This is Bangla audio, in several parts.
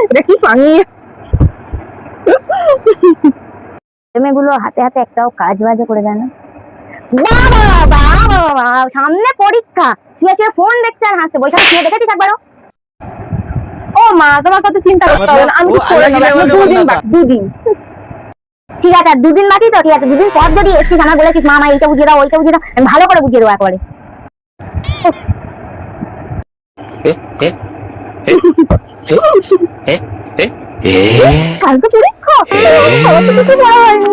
এটা কি পানি? মেয়েগুলো হাতে হাতে একটাও কাজ বাজে করে দেয় না। সামনে পরীক্ষা, শুয়ে শুয়ে ফোন দেখছে আর হাসছে। বইখানে শুয়ে দেখেছিস একবারও? ও মা, তোমার কত চিন্তা করতে হবে না, আমি তো করে নেবো। দুদিন ঠিক আছে, 2 দিন বাকি তো, ঠিক আছে 2 দিন পর যদি এসছিস আমার বলেছিস মা এইটা বুঝিয়ে দাও ওইটা বুঝিয়ে দাও, আমি ভালো করে বুঝিয়ে দেবো একবারে। কালকে পরীক্ষা, আমার তো কিছু বলা হয়নি।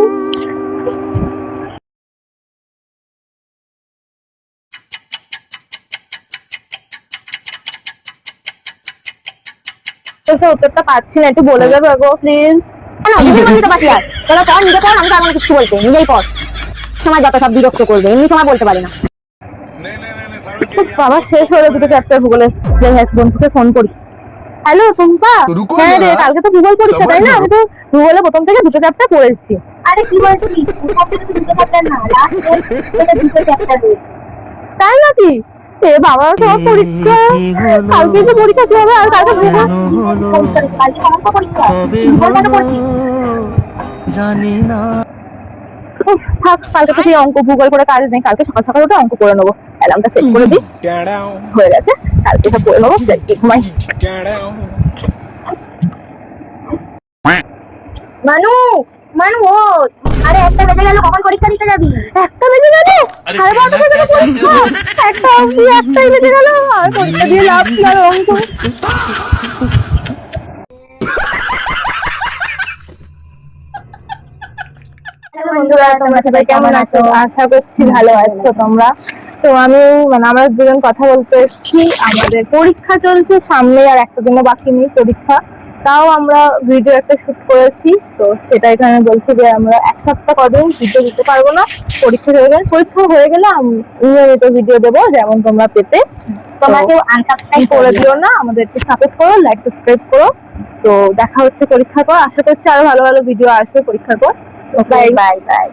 উত্তরটা পাচ্ছি না, একটু বলে দেবে গো প্লিজ। তোরা পড়, নিজে পড়, আমি তো আমার কিছু বলতে নিজেই পড়। সময় যত সব বিরক্ত করবে, এমনি সময় বলতে পারে না। বাবা শেষ হলো 2টো চ্যাপ্টার ভূগোলের। বন্ধুকে ফোন করি। হ্যালো টুম্পা, হ্যাঁ রে কালকে তো ভূগোল পরীক্ষা তাই না? আমি তো ভূগোলে প্রথম থেকে 2টো চ্যাপ্টার পড়েছি। আরে কি বলছিস, 2টো চ্যাপ্টার না, লাস্ট 2টো চ্যাপ্টার রয়েছে। তাই নাকি? এ বাবা, সব পরীক্ষা, কালকে যে পরীক্ষা কি হবে? আর কালকে ভূগোল, কালকে আমার তো পরীক্ষা, ভূগোল কেন পড়ছিস? জানি না। থাক, কালকে তো সেই অঙ্ক ভূগোল করে কাজ নেই, কালকে সকাল সকাল উঠে অঙ্ক করে নেবো। অ্যালার্মটা সেট করে দিই, হয়ে গেছে, কালকে সব করে নেবো। ঘুমাই। মানু, মানু ওঠ। আরে 1টা বেজে গেল, কখন পরীক্ষা দিতে যাবি? 1টা বেজে গেল, 12:30 বেজে গেল পরীক্ষা। 1টা অবধি 1টাই বেজে গেল, আর পরীক্ষা দিয়ে লাভ কি আর অঙ্ক? বন্ধুরা তোমরা সবাই কেমন আছো? আশা করছি ভালো আছো তোমরা। তো আমি আমরা দুজন কথা বলতে এসেছি। আমাদের পরীক্ষা চলছে সামনে, আর একটা দিনও বাকি নেই পরীক্ষা। তাও আমরা ভিডিও একটা শুট করেছি, তো সেটা এখানে বলছি যে আমরা 1 সপ্তাহ কদিন ভিডিও দিতে পারবো না। পরীক্ষা হয়ে গেলে নিয়মিত ভিডিও দেবো, যেমন তোমরা পেতে। তোমরা কেউ আনসাবস্ক্রাইব করে দিও না, আমাদেরকে সাপোর্ট করো, লাইক সাবস্ক্রাইব করো। তো দেখা হচ্ছে পরীক্ষার পর, আশা করছি আরো ভালো ভালো ভিডিও আসবে পরীক্ষার পর। Bye bye bye.